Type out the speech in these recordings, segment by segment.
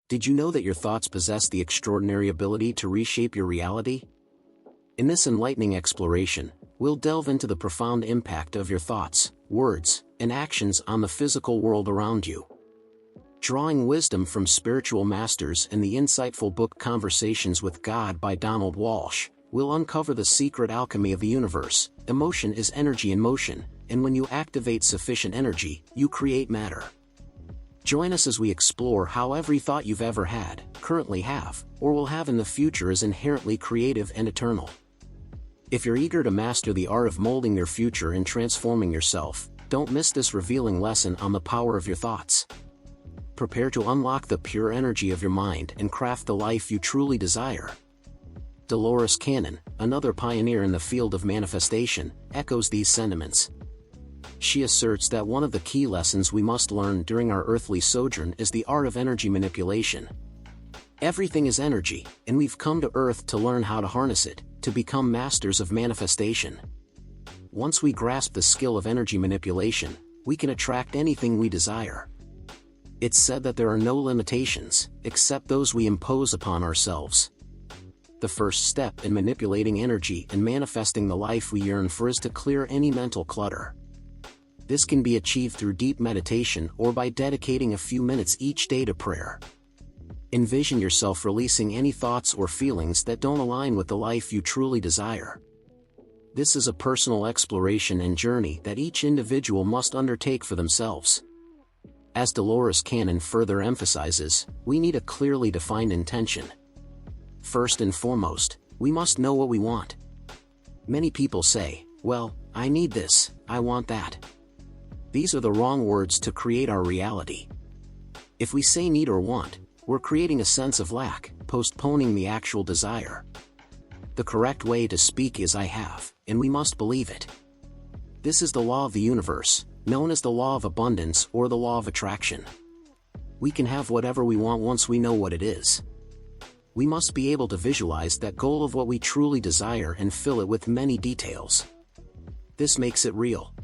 Did you know that your thoughts possess the extraordinary ability to reshape your reality? In this enlightening exploration, we'll delve into the profound impact of your thoughts, words, and actions on the physical world around you. Drawing wisdom from spiritual masters in the insightful book Conversations with God by Donald Walsh, we'll uncover the secret alchemy of the universe. Emotion is energy in motion, and when you activate sufficient energy, you create matter. Join us as we explore how every thought you've ever had, currently have, or will have in the future is inherently creative and eternal. If you're eager to master the art of molding your future and transforming yourself, don't miss this revealing lesson on the power of your thoughts. Prepare to unlock the pure energy of your mind and craft the life you truly desire. Dolores Cannon, another pioneer in the field of manifestation, echoes these sentiments. She asserts that one of the key lessons we must learn during our earthly sojourn is the art of energy manipulation. Everything is energy, and we've come to Earth to learn how to harness it, to become masters of manifestation. Once we grasp the skill of energy manipulation, we can attract anything we desire. It's said that there are no limitations, except those we impose upon ourselves. The first step in manipulating energy and manifesting the life we yearn for is to clear any mental clutter. This can be achieved through deep meditation or by dedicating a few minutes each day to prayer. Envision yourself releasing any thoughts or feelings that don't align with the life you truly desire. This is a personal exploration and journey that each individual must undertake for themselves. As Dolores Cannon further emphasizes, we need a clearly defined intention. First and foremost, we must know what we want. Many people say, "Well, I need this, I want that." These are the wrong words to create our reality. If we say need or want, we're creating a sense of lack, postponing the actual desire. The correct way to speak is "I have," and we must believe it. This is the law of the universe, known as the law of abundance or the law of attraction. We can have whatever we want once we know what it is. We must be able to visualize that goal of what we truly desire and fill it with many details. This makes it real.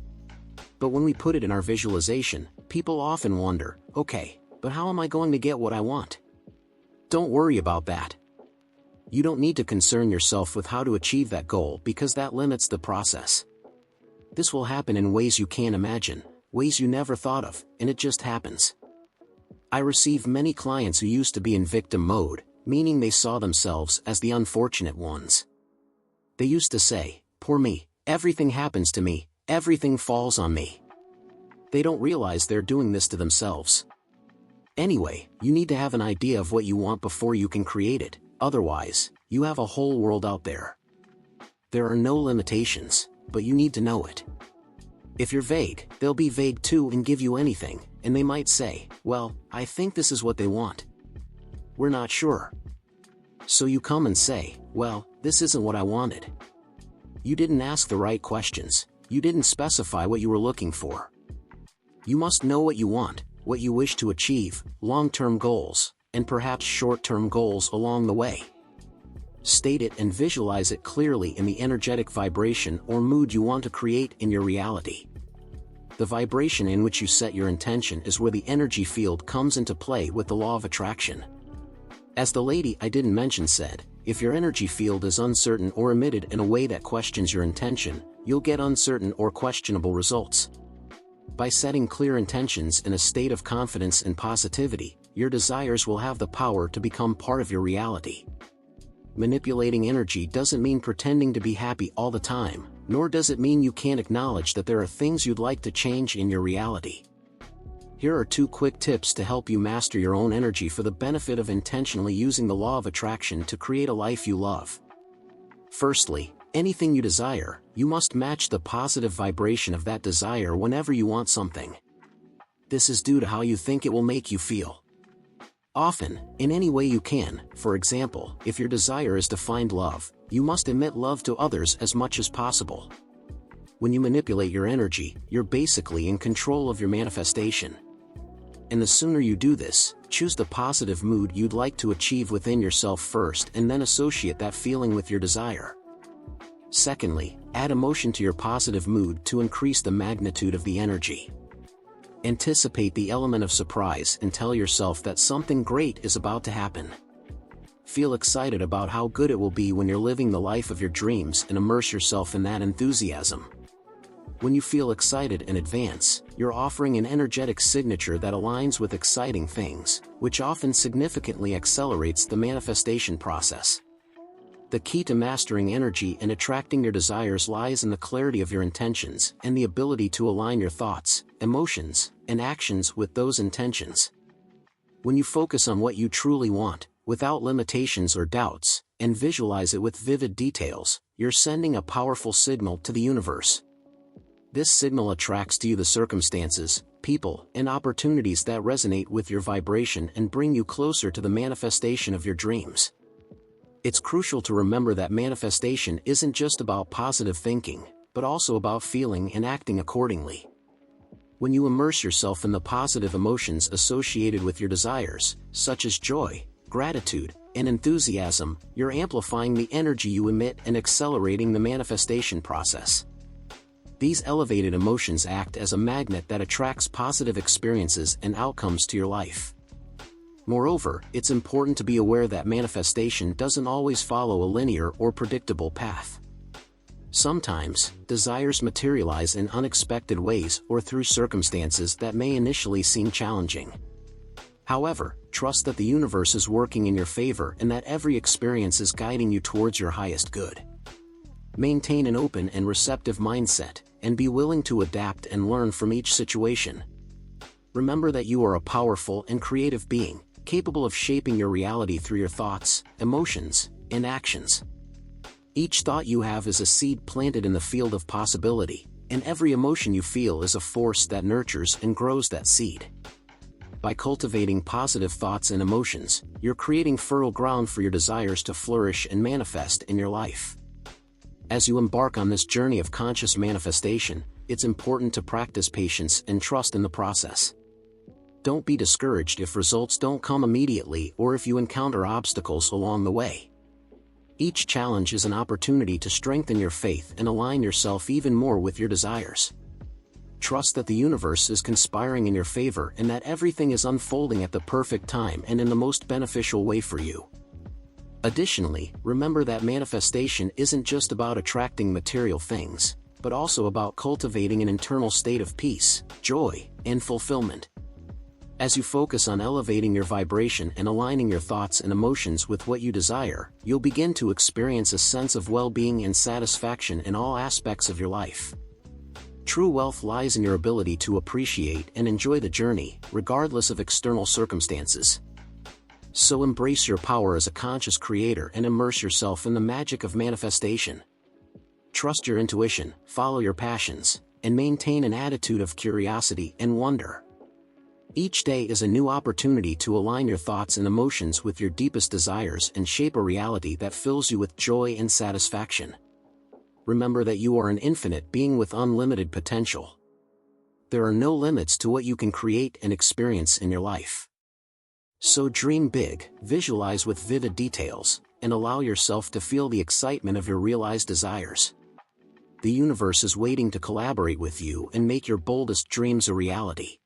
But when we put it in our visualization, people often wonder, "Okay, but how am I going to get what I want?" Don't worry about that. You don't need to concern yourself with how to achieve that goal because that limits the process. This will happen in ways you can't imagine, ways you never thought of, and it just happens. I receive many clients who used to be in victim mode, meaning they saw themselves as the unfortunate ones. They used to say, "Poor me, everything happens to me, everything falls on me." They don't realize they're doing this to themselves. Anyway, you need to have an idea of what you want before you can create it, otherwise, you have a whole world out there. There are no limitations, but you need to know it. If you're vague, they'll be vague too and give you anything, and they might say, "Well, I think this is what they want. We're not sure." So you come and say, "Well, this isn't what I wanted." You didn't ask the right questions, you didn't specify what you were looking for. You must know what you want, what you wish to achieve, long-term goals, and perhaps short-term goals along the way. State it and visualize it clearly in the energetic vibration or mood you want to create in your reality. The vibration in which you set your intention is where the energy field comes into play with the law of attraction. As the lady I didn't mention said, if your energy field is uncertain or emitted in a way that questions your intention, you'll get uncertain or questionable results. By setting clear intentions in a state of confidence and positivity, your desires will have the power to become part of your reality. Manipulating energy doesn't mean pretending to be happy all the time, nor does it mean you can't acknowledge that there are things you'd like to change in your reality. Here are 2 quick tips to help you master your own energy for the benefit of intentionally using the law of attraction to create a life you love. Firstly, anything you desire, you must match the positive vibration of that desire whenever you want something. This is due to how you think it will make you feel. Often, in any way you can, for example, if your desire is to find love, you must emit love to others as much as possible. When you manipulate your energy, you're basically in control of your manifestation. And the sooner you do this, choose the positive mood you'd like to achieve within yourself first and then associate that feeling with your desire. Secondly, add emotion to your positive mood to increase the magnitude of the energy. Anticipate the element of surprise and tell yourself that something great is about to happen. Feel excited about how good it will be when you're living the life of your dreams and immerse yourself in that enthusiasm. When you feel excited in advance, you're offering an energetic signature that aligns with exciting things, which often significantly accelerates the manifestation process. The key to mastering energy and attracting your desires lies in the clarity of your intentions and the ability to align your thoughts, emotions, and actions with those intentions. When you focus on what you truly want, without limitations or doubts, and visualize it with vivid details, you're sending a powerful signal to the universe. This signal attracts to you the circumstances, people, and opportunities that resonate with your vibration and bring you closer to the manifestation of your dreams. It's crucial to remember that manifestation isn't just about positive thinking, but also about feeling and acting accordingly. When you immerse yourself in the positive emotions associated with your desires, such as joy, gratitude, and enthusiasm, you're amplifying the energy you emit and accelerating the manifestation process. These elevated emotions act as a magnet that attracts positive experiences and outcomes to your life. Moreover, it's important to be aware that manifestation doesn't always follow a linear or predictable path. Sometimes, desires materialize in unexpected ways or through circumstances that may initially seem challenging. However, trust that the universe is working in your favor and that every experience is guiding you towards your highest good. Maintain an open and receptive mindset, and be willing to adapt and learn from each situation. Remember that you are a powerful and creative being, capable of shaping your reality through your thoughts, emotions, and actions. Each thought you have is a seed planted in the field of possibility, and every emotion you feel is a force that nurtures and grows that seed. By cultivating positive thoughts and emotions, you're creating fertile ground for your desires to flourish and manifest in your life. As you embark on this journey of conscious manifestation, it's important to practice patience and trust in the process. Don't be discouraged if results don't come immediately or if you encounter obstacles along the way. Each challenge is an opportunity to strengthen your faith and align yourself even more with your desires. Trust that the universe is conspiring in your favor and that everything is unfolding at the perfect time and in the most beneficial way for you. Additionally, remember that manifestation isn't just about attracting material things, but also about cultivating an internal state of peace, joy, and fulfillment. As you focus on elevating your vibration and aligning your thoughts and emotions with what you desire, you'll begin to experience a sense of well-being and satisfaction in all aspects of your life. True wealth lies in your ability to appreciate and enjoy the journey, regardless of external circumstances. So embrace your power as a conscious creator and immerse yourself in the magic of manifestation. Trust your intuition, follow your passions, and maintain an attitude of curiosity and wonder. Each day is a new opportunity to align your thoughts and emotions with your deepest desires and shape a reality that fills you with joy and satisfaction. Remember that you are an infinite being with unlimited potential. There are no limits to what you can create and experience in your life. So dream big, visualize with vivid details, and allow yourself to feel the excitement of your realized desires. The universe is waiting to collaborate with you and make your boldest dreams a reality.